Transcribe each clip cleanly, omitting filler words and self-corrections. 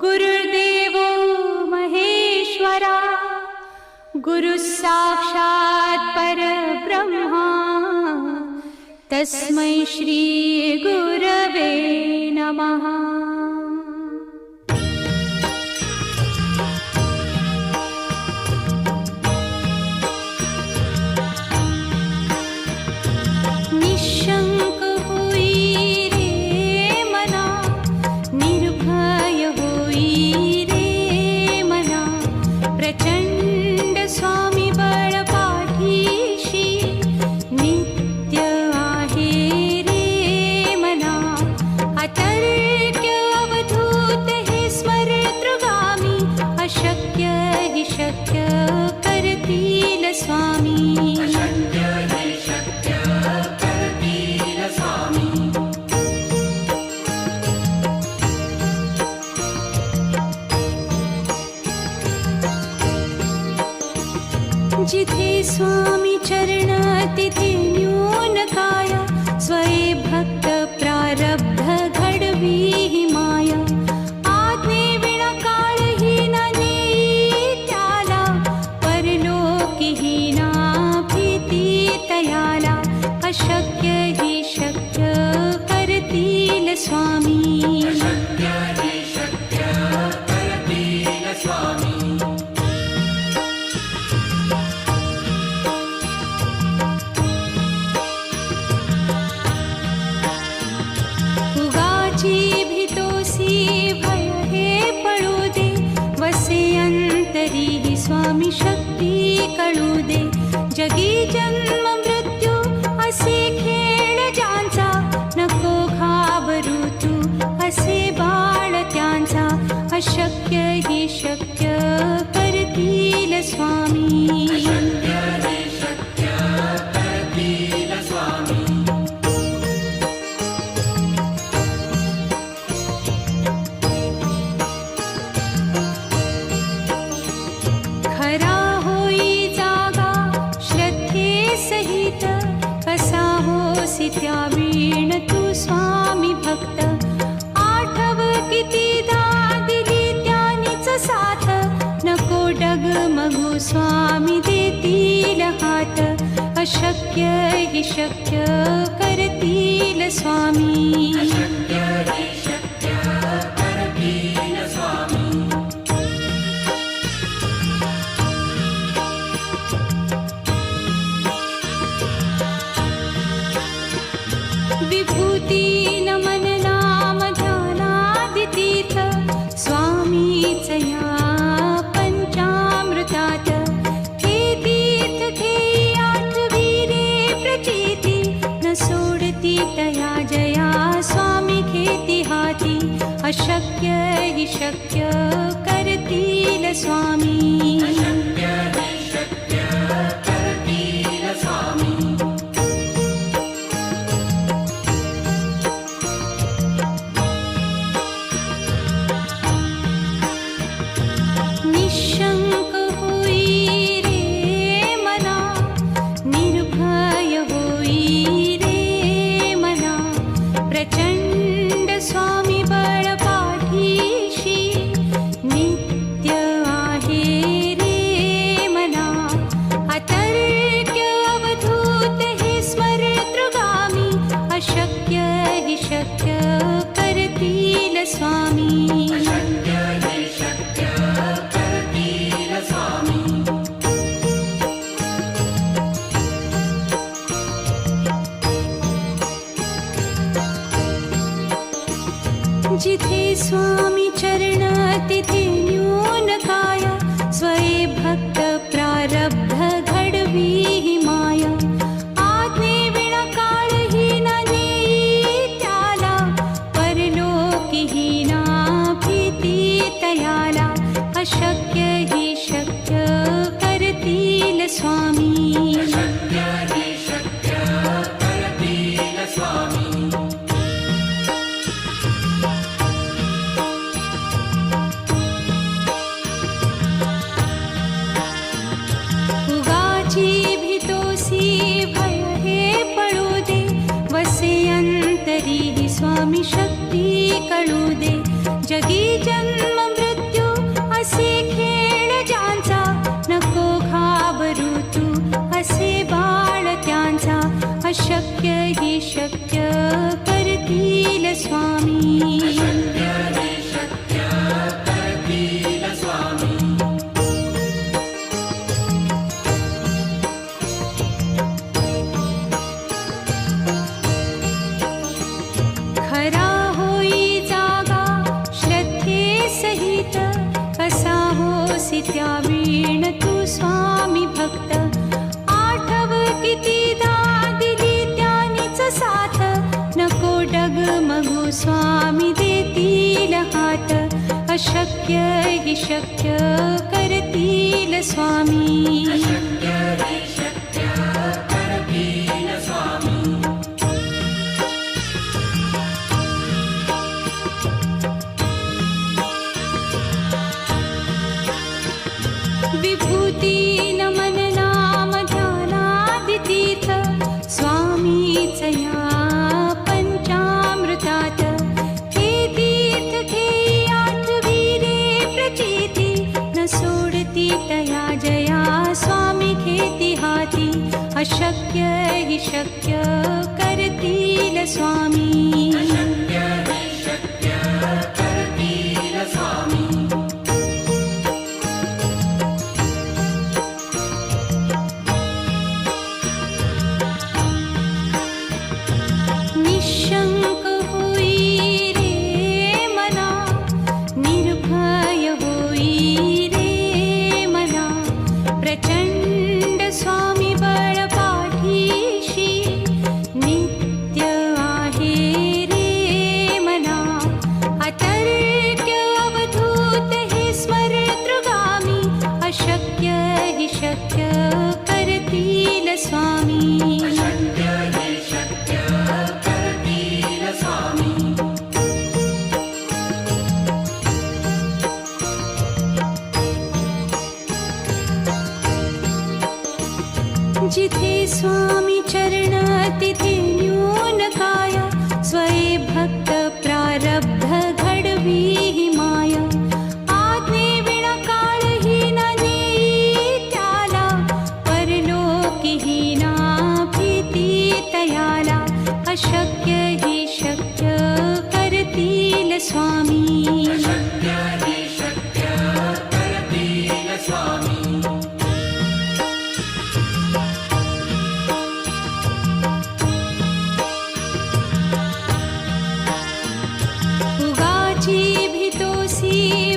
गुरुर्देवो महेश्वरा गुरु साक्षात् परब्रह्मा तस्मै श्री गुरवे नमः। निशंक होई रे मना, निर्भय होई रे मना, प्रचंड स्वामी बळ पाठीशी नित्य आहे रे मना। अतर्क्य अवधूत हे स्मरतृगामी, अशक्य हि शक्य करतील स्वामी। जिथे स्वामी चरण तिथे न्यून काया, स्वये भक्त प्रारब्ध घडवी ही माया। आज्ञे विना काळहीन नेई त्याला, परलोकीहीना भीती तयाला। अशक्य हि शक्य करतील स्वामी। भय हे पळू दे, वसे अंतरी ही स्वामी शक्ती कळू दे। जगी जन्म मृत्यू असे खेळ ज्यांचा, नको घाबरू तू असे बाळ त्यांचा। अशक्य ही शक्य करतील स्वामी। खरा होई जागा श्रद्धे सहित, कसा होसी त्या वीण तू स्वामी भक्त। आठव कितीदा दिली त्यानीच साथ, नको डगमगू स्वामी देतील हात। अशक्य हि शक्य करतील स्वामी। विभूती नमन नाम ध्यानादितीर्थ, स्वामीच या पंचामृतात। हे तीर्थ घेई आठवी रे प्रचिती, न सोडती तया जया स्वामी घेती हाती। अशक्य हि शक्य करतील स्वामी। निशंक होई रे मना, निर्भय होई रे मना, प्रचंड स्वामी बळ पाठीशी नित्य आहे रे मना। अतर्क्य अवधूत हे स्मरतृगामी, अशक्य हि शक्य करतील स्वामी। जिथे स्वामी चरण तिथे न्यून काया, स्वये भक्त प्रारब्ध घडवी ही माया। आज्ञे विना काळहीन नेई त्याला, परलोकीहीना भीती तयाला। अशक्य हि शक्य करतील स्वामी। भय हे पळू दे, वसे अंतरी ही स्वामी शक्ती कळू दे। जगी जन्म त्यावीण तू स्वामी भक्त. आठव कितीदा दिली त्यानीच साथ, नको डगमगू स्वामी देतील हात. अशक्य हि शक्य करतील स्वामी. विभूती नमन नाम ध्यानादितीर्थ, स्वामीच या पंचामृतात. हे तीर्थ घेई आठवी रे प्रचिती, न सोडती तया जया स्वामी घेती हाती. अशक्य हि शक्य करतील स्वामी. निशंक होई रे मना, निर्भय होई रे मना. प्रचंड स्वामी बळ पाठीशी, नित्य आहे रे मना. अतर्क्य अवधूत हे स्मरतृगामी, अशक्य हि शक्य करतील स्वामी. जिथे स्वामी चरण तिथे न्यून काय, स्वये भक्त प्रारब्ध घडवी हि माय. आज्ञे विना काळही न नेई त्याला, परलोकी हि ना भीती तयाला. अशक्य हि शक्य करतील स्वामी.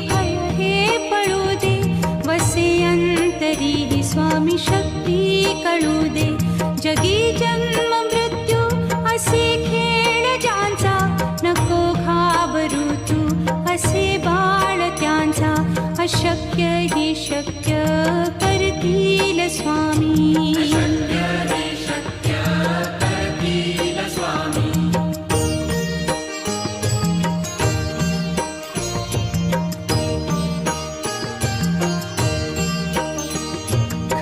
भय हे पळू दे, वसे अंतरी ही स्वामी शक्ती कळू दे. जगी जन्म मृत्यू असे खेळ ज्यांचा, नको घाबरू तू असे बाळ त्यांचा. अशक्य हि शक्य करतील स्वामी.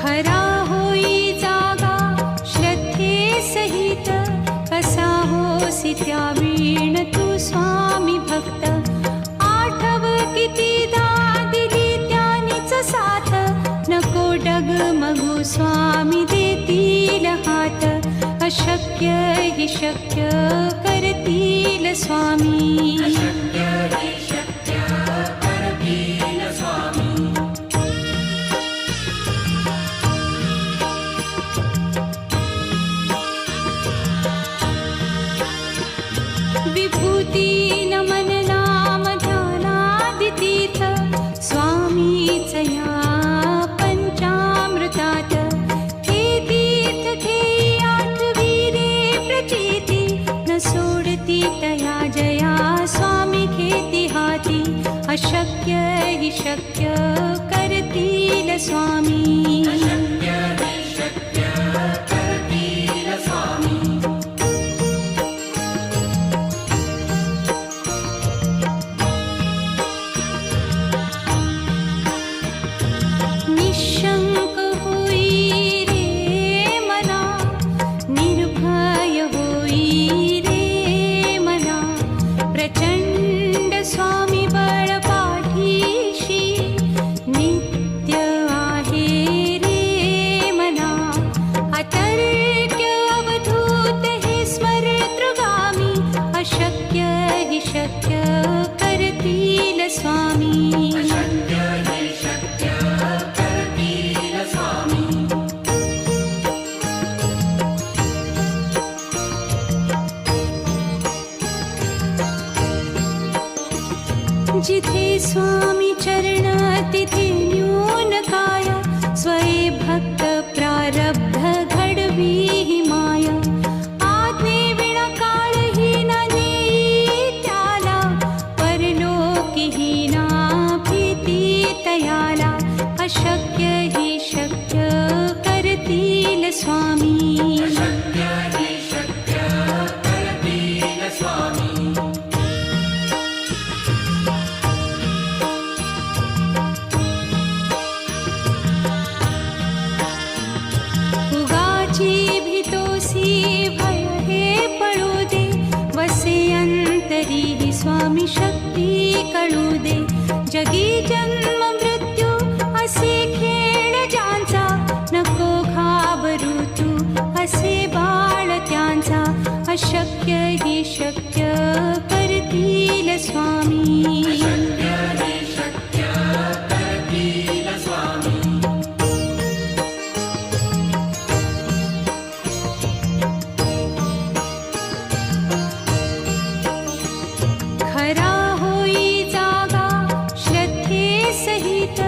खरा होई जागा श्रद्धे सहित, कसा होसी त्यावीण तू स्वामी भक्त. आठव कितीदा दिली त्यानीच साथ, नको डगमगू स्वामी देतील हात. अशक्य हि शक्य करतील स्वामी. विभूती नमन नाम ध्यानादितीर्थ, स्वामीच या पंचामृतात. हे तीर्थ घेई आठवी रे प्रचिती, न सोडती तया जया स्वामी घेती हाती. अशक्य हि शक्य करतील स्वामी. निशंक होई रे मना, निर्भय होई रे मना. प्रचंड स्वामी बळ पाठीशी, नित्य आहे रे मना. अतर्क्य अवधूत हे स्मरतृगामी, अशक्य हि शक्य करतील स्वामी. जिथे स्वामी चरण तिथे न्यून काय, स्वये भक्त प्रारब्ध घडवी ही माया. आज्ञे विना काळही न नेई त्याला, परलोकीही ना भीती तयाला. अशक्य ही शक्य करतील स्वामी. उगाची भीतोसी भय हे पळू दे, वसे अंतरी ही स्वामी शक्ती कळू दे. जगी जन्म मृत्यू असे खेळ ज्यांचा, नको घाबरू तू असे बाळ त्यांचा. अशक्य ही शक्य करतील स्वामी. खरा होई जागा श्रद्धे सहित,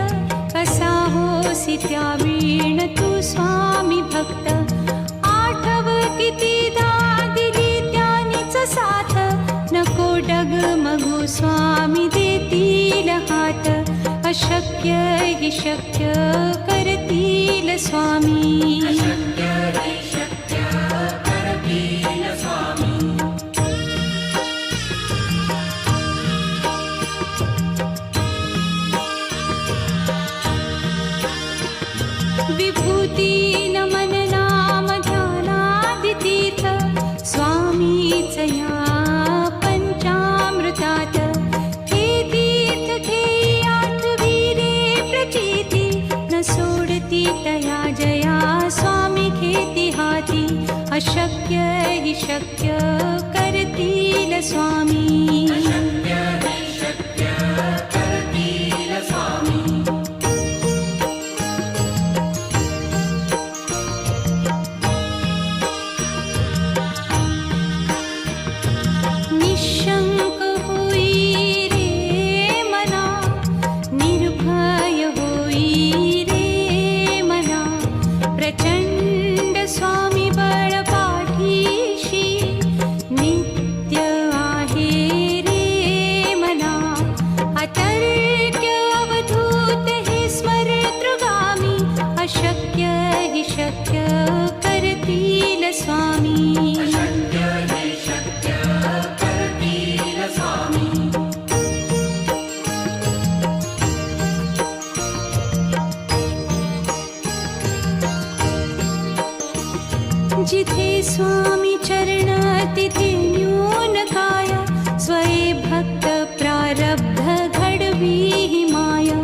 कसा होसी त्या वीण तू स्वामी भक्त. आठव कितीदा दिली त्यानीच साथ, नको डगमगू स्वामी देतील हात. अशक्य ही शक्य करतील स्वामी. विभूती नमन नाम ध्यानादितीर्थ, स्वामीच या पंचामृतात. हे तीर्थ घेई आठवी रे प्रचिती, न सोडती तया जया स्वामी घेती हाती. अशक्य ही शक्य करतील स्वामी. निशंक होई रे मना, निर्भय होई रे मना. प्रचंड स्वामी बळ पाठीशी, नित्य आहे रे मना. अतर्क्य अवधूत हे स्मरतृगामी, अशक्य ही शक्य करतील स्वामी. जिथे स्वामी चरण तिथे न्यून काय, स्वये भक्त प्रारब्ध घडवी ही माया.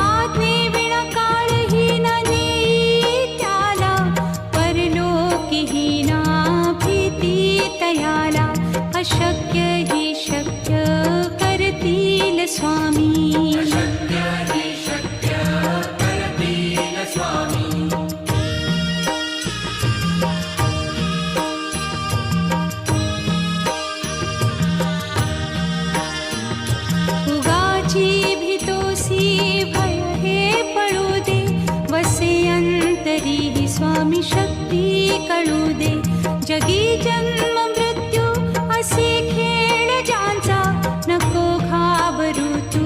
आज्ञे विना काळही न नेई त्याला, परलोकीही ना भीती तयाला. अशक्य ही शक्य करतील स्वामी. उगाची भीतोसी भय हे पळू दे, वसे अंतरी ही स्वामी शक्ती कळू दे. जगी जन्म मृत्यू असे खेळ ज्यांचा, नको घाबरू तू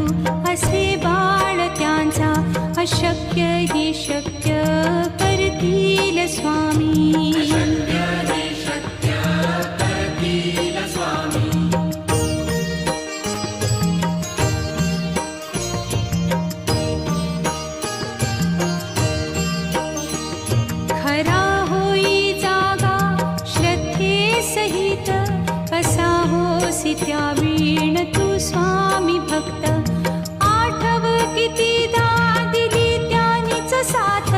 असे बाळ त्यांचा. अशक्य ही शक्य करतील स्वामी. खरा होई जागा श्रद्धे सहित, कसा होसी त्या वीण तू स्वामी भक्त. आठव कितीदा दिली त्यानीच साथ,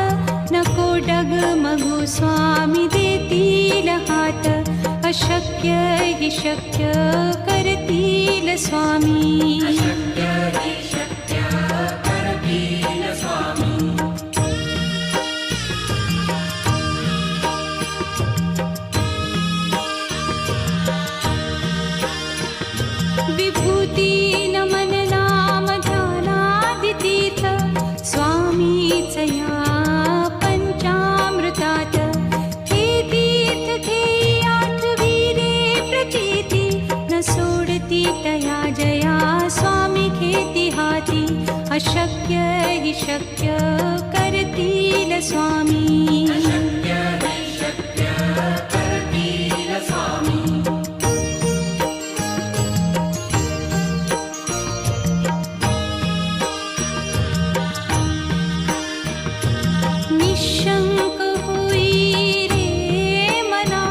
नको डगमगू स्वामी देतील हात. अशक्य ही शक्य करतील स्वामी. विभूती नमन नाम अशक्य हि शक्य करतील स्वामी. निशंक होई रे मना,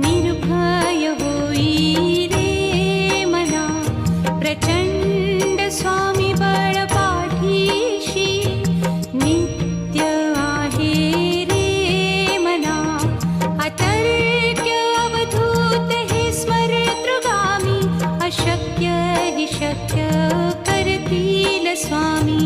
निर्भय होई रे मना, प्रचंड स्वामी बळ पाठीशी नित्य आहे रे मना. अतर्क्य अवधूत हे स्मरतृगामी, अशक्य हि शक्य करतील स्वामी.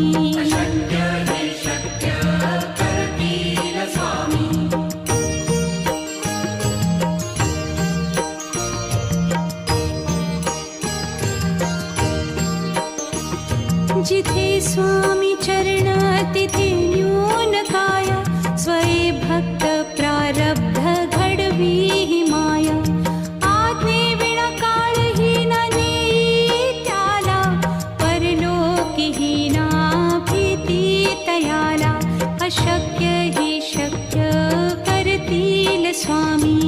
जिथे स्वामी चरण तिथे न्यून काय, स्वये भक्त प्रारब्ध घडवी ही माया. आज्ञे विना काळही न नेई त्याला, परलोकीही ना भीती तयाला. अशक्य हि शक्य करतील स्वामी.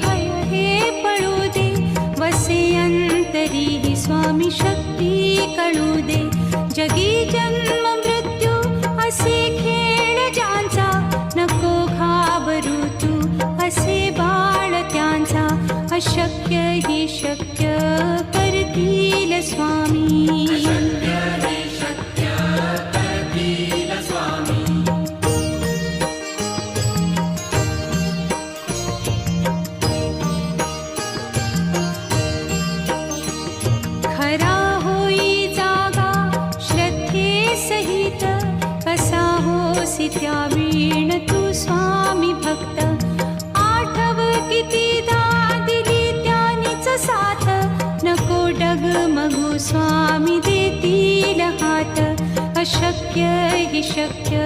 भय हे पळू दे, वसे अंतरी ही स्वामी शक्ती कळू दे. जगी जन्म मृत्यू असे खेळ ज्यांचा, नको घाबरू तू असे बाळ त्यांचा. अशक्य हि शक्य करतील स्वामी. खरा होई जागा श्रद्धे सहित, कसा होसी त्या वीण तू स्वामी भक्त. आठव कितीदा दिली त्यानीच साथ, नको डगमगू स्वामी देतील हात. अशक्य हि शक्य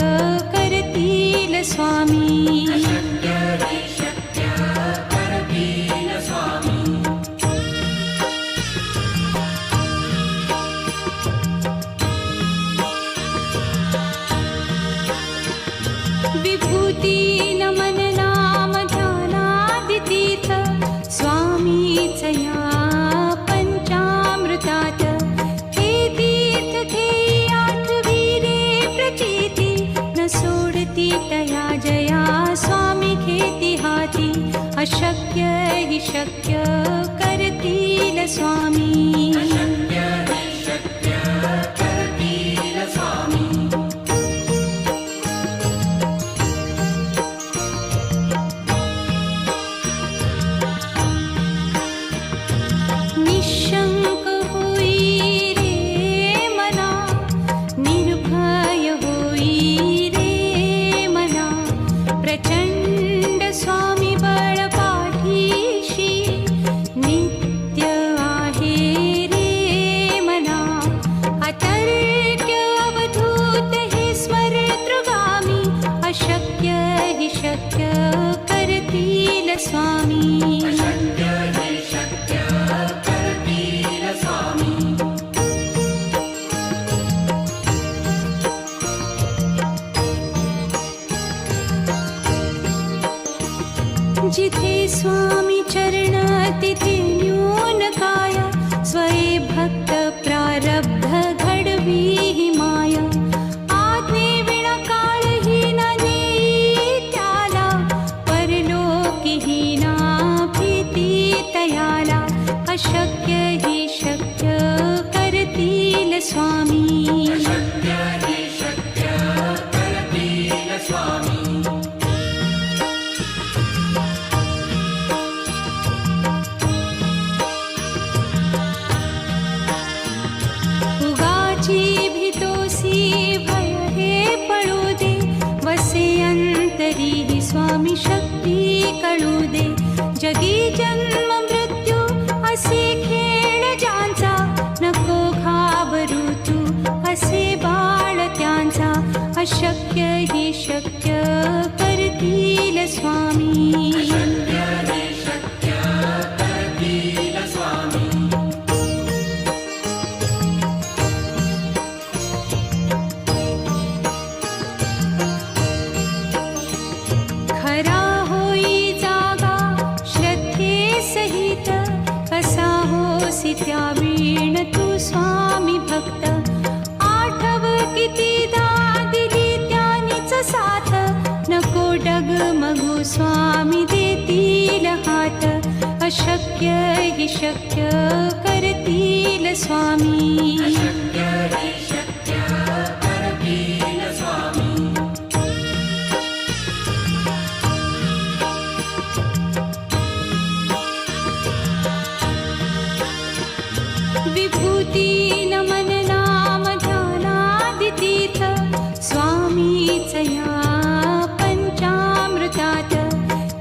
करतील स्वामी. विभूती नमन नाम ध्यानादितीर्थ, स्वामीच या पंचामृतात. हे तीर्थ घेई आठवी रे प्रचिती, न सोडती तया जया स्वामी घेती हाती. अशक्य हि शक्य करतील स्वामी. निशंक होई रे मना, निर्भय होई रे मना, प्रचंड स्वामी बळ पाठीशी नित्य आहे रे मना. अतर्क्य अवधूत हे स्मरतृगामी, अशक्य हि शक्य करतील स्वामी. जिथे स्वामी चरण तिथे न्यून काय, स्वये भक्त प्रारब्ध घडवी ही माया. आज्ञे विना काळही न नेई त्याला, परलोकीही ना भीती तयाला. अशक्य हि शक्य करतील स्वामी. भय हे पळू दे, वसे अंतरी ही स्वामी शक्ती कळू दे. जगी जन्म मृत्यू असे खेळ ज्यांचा, नको घाबरू तू अशक्य हि शक्य करतील स्वामी. विभूती नमन नाम ध्यानादितीर्थ स्वामीच या पंचामृतात.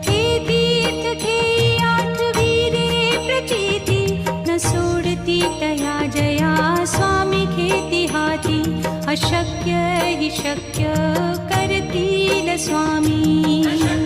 हे तीर्थ घेई आठवी रे प्रचिती, न सोडती तया जया स्वामी घेती हाती. अशक्य हि शक्य करतील स्वामी.